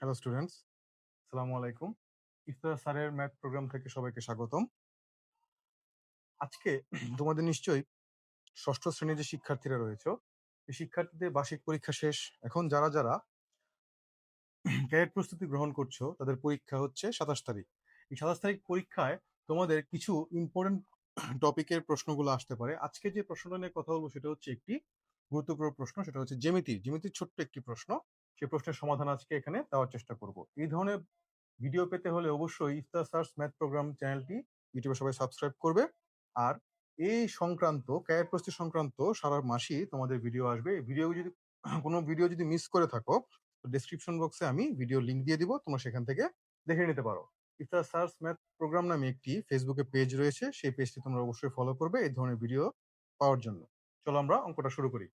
Hello students, আসসালামু আলাইকুম। ইফতার স্যারের ম্যাথ প্রোগ্রাম থেকে সবাইকে স্বাগতম। আজকে তোমাদের নিশ্চয়ই ষষ্ঠ শ্রেণীর যে শিক্ষার্থীরা রয়েছে, এই শিক্ষার্থীদের বার্ষিক পরীক্ষা শেষ। এখন যারা ক্যাডেট প্রস্তুতি গ্রহণ করছো, তাদের পরীক্ষা হচ্ছে 27 তারিখ। এই 27 তারিখ পরীক্ষায় তোমাদের কিছু ইম্পর্টেন্ট টপিকের প্রশ্নগুলো আসতে পারে। আজকে যে প্রশ্নটা নিয়ে কথা বলবো সেটা হচ্ছে একটি গুরুত্বপূর্ণ প্রশ্ন, সেটা হচ্ছে জ্যামিতির ছোট্ট একটি প্রশ্ন। সেই প্রশ্নের সমাধান আজকে এখানে দেওয়ার চেষ্টা করব। এই ধরনের ভিডিও পেতে হলে অবশ্যই ইফতার স্যারস ম্যাথ প্রোগ্রাম চ্যানেলটি ইউটিউবে সবাই সাবস্ক্রাইব করবে। আর এই সংক্রান্ত ক্যারিয়ার প্রস্তুতি সংক্রান্ত সারা মাসই তোমাদের ভিডিও আসবে। এই ভিডিও যদি কোনো ভিডিও যদি মিস করে থাকো, ডেসক্রিপশন বক্সে আমি ভিডিও লিংক দিয়ে দিব, তোমরা সেখান থেকে দেখে নিতে পারো। ইফতার স্যারস ম্যাথ প্রোগ্রাম নামে একটি ফেসবুকে পেজ রয়েছে, সেই পেজটি তোমরা অবশ্যই ফলো করবে এই ধরনের ভিডিও পাওয়ার জন্য। চলো আমরা অঙ্কটা শুরু করি।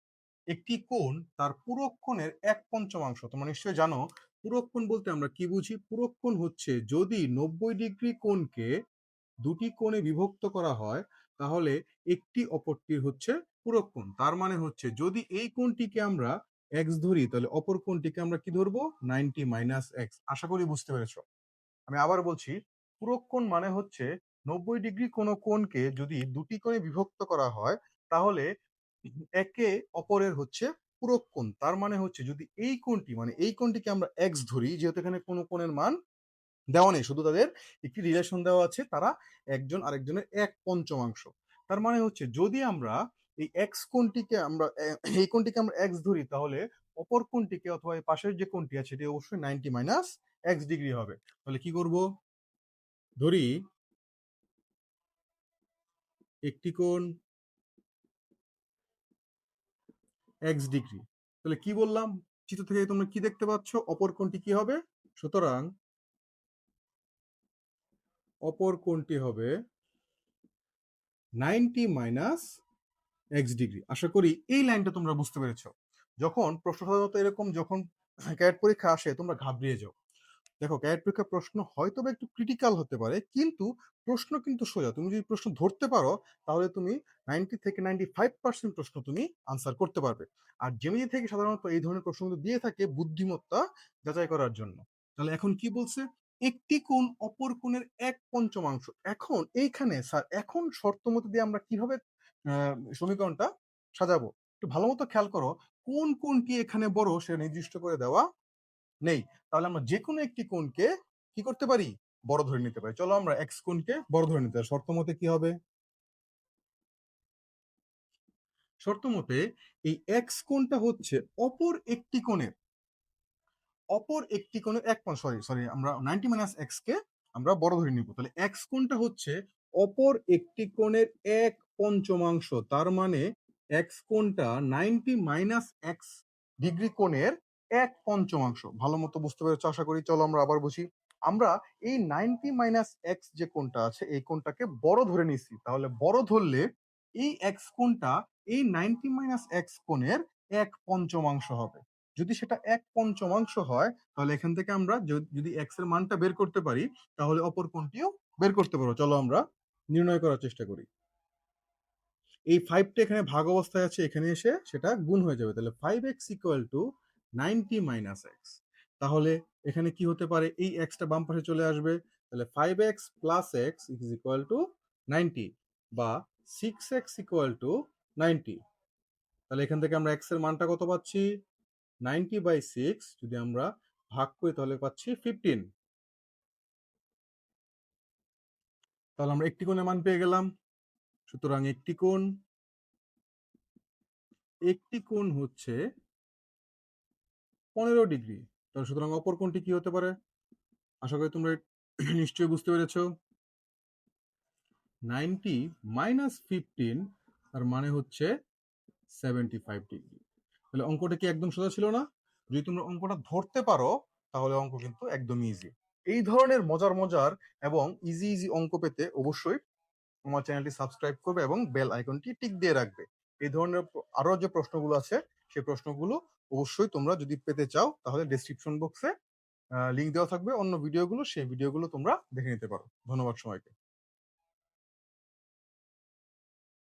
একটি কোণ তার পূরক কোণের 1/5 তোমরা নিশ্চয়ই জানো। পূরক কোণ বলতে আমরা কি বুঝি? পূরক কোণ হচ্ছে যদি 90 ডিগ্রি কোণকে দুটি কোণে বিভক্ত করা হয়, তাহলে একটি অপরটির হচ্ছে পূরক কোণ। তার মানে হচ্ছে যদি এই কোণটিকে আমরা এক্স ধরি, তাহলে অপর কোণটিকে আমরা কি ধরবো? 90 - x। আশা করি বুঝতে পেরেছো। আমি আবার বলছি, পূরক কোণ মানে হচ্ছে 90 ডিগ্রি কোনো কোণকে যদি দুটি কোণে বিভক্ত করা হয়, তাহলে একে অপরের হচ্ছে পূরক কোণ। তার মানে হচ্ছে যদি এই কোণটি মানে এই কোণটিকে আমরা এক্স ধরি, যেহেতু এখানে কোনো কোণের মান দেওয়া নেই, শুধু তাদের একটি রিলেশন দেওয়া আছে, তারা একজন আরেকজনের 1/5। তার মানে হচ্ছে যদি আমরা এই এক্স কোণটিকে আমরা এই কোণটিকে আমরা এক্স ধরি, তাহলে অপর কোণটিকে অথবা এই পাশের যে কোণটি আছে সেটি অবশ্যই 90 - x ডিগ্রি হবে। তাহলে কি করব? ধরি একটি কোণ এক্স ডিগ্রি। তাহলে কি বললাম? চিত্র থেকে তোমরা কি দেখতে পাচ্ছ? অপর কোণটি কি হবে? সুতরাং অপর কোণটি হবে 90 - x ডিগ্রি। আশা করি এই লাইনটা তোমরা বুঝতে পেরেছো। যখন প্রশ্ন সাধারণত এরকম, যখন ক্যাট পরীক্ষা আসে তোমরা ঘাবড়িয়ে যাও। দেখো, ক্যাট পরীক্ষার প্রশ্ন হয়তো বা একটু ক্রিটিক্যাল হতে পারে, কিন্তু প্রশ্ন কিন্তু সোজা। তুমি যদি প্রশ্ন ধরতে পারো, তাহলে তুমি 90 থেকে 95% প্রশ্ন তুমি আনসার করতে পারবে। আর জ্যামিতি থেকে সাধারণত এই ধরনের প্রশ্নগুলো দিয়ে থাকে বুদ্ধিমত্তা যাচাই করার জন্য। তাহলে এখন কি বলছে? একটি কোণ অপর কোণের 1/5। এখন এইখানে স্যার, এখন শর্ত মতো দিয়ে আমরা কিভাবে সমীকরণটা সাজাবো? একটু ভালো মতো খেয়াল করো। কোন কোণটি এখানে বড় সেটা নির্দিষ্ট করে দেওয়া নেই। তাহলে আমরা যে কোনো একটি কোণকে কি করতে পারি? বড় ধরে নিতে পারি। চলো আমরা এক্স কোণকে বড় ধরে নিতে পারি। শর্ত মতে কি হবে? শর্ত মতে এই এক্স কোণটা হচ্ছে অপর একটি কোণের সরি সরি, আমরা 90 - x কে আমরা বড় ধরে নিব। তাহলে এক্স কোণটা হচ্ছে অপর একটি কোণের 1/5। তার মানে এক্স কোণটা 90 - x ডিগ্রি কোণের 1/5। ভালো মতো বুঝতে পেরেছো আশা করি। চলো আমরা আবার বুঝি। আমরা এই 90 - x যে কোণটা আছে, এই কোণটাকে বড় ধরে নিছি। তাহলে বড় ধরলে এই এক্স কোণটা এই 90 - x কোণের 1/5 হবে। যদি সেটা 1/5 হয়, তাহলে এখান থেকে আমরা যদি এক্স এর মানটা বের করতে পারি, তাহলে অপর কোণটিও বের করতে পারবো। চলো আমরা নির্ণয় করার চেষ্টা করি। এই 5টা এখানে ভাগ অবস্থায় আছে, এখানে এসে সেটা গুণ হয়ে যাবে। তাহলে 5x = 90 - x। তাহলে এখানে কি হতে পারে? এই এক্সটা বাম পাশে চলে আসবে। তাহলে 5x + x = 90, বা 6x = 90। তাহলে এখান থেকে আমরা এক্স এর মানটা কত পাচ্ছি? 90/6 যদি আমরা ভাগ করি, তাহলে পাচ্ছি 15। তাহলে আমরা একটি কোণের মান পেয়ে গেলাম। সুতরাং একটি কোণ হচ্ছে 15 ডিগ্রি। তাহলে সুতরাং অপর কোণটি কি হতে পারে? আশা করি তোমরা নিশ্চয়ই বুঝতে পেরেছো। 90 - 15 তার মানে হচ্ছে 75 ডিগ্রি। তাহলে অঙ্কটা কি একদম সোজা ছিল না? যদি তোমরা অঙ্কটা ধরতে পারো, তাহলে অঙ্ক কিন্তু একদম ইজি। এই ধরনের মজার মজার এবং ইজি ইজি অঙ্ক পেতে অবশ্যই আমার চ্যানেলটি সাবস্ক্রাইব করবে এবং বেল আইকনটি টিক দিয়ে রাখবে। এই ধরনের আরো যে প্রশ্নগুলো আছে, সেই প্রশ্নগুলো অবশ্যই তোমরা যদি পেতে চাও, তাহলে ডেসক্রিপশন বক্সে লিংক দেওয়া থাকবে অন্য ভিডিওগুলো, সেই ভিডিওগুলো তোমরা দেখে নিতে পারো। ধন্যবাদ সবাইকে।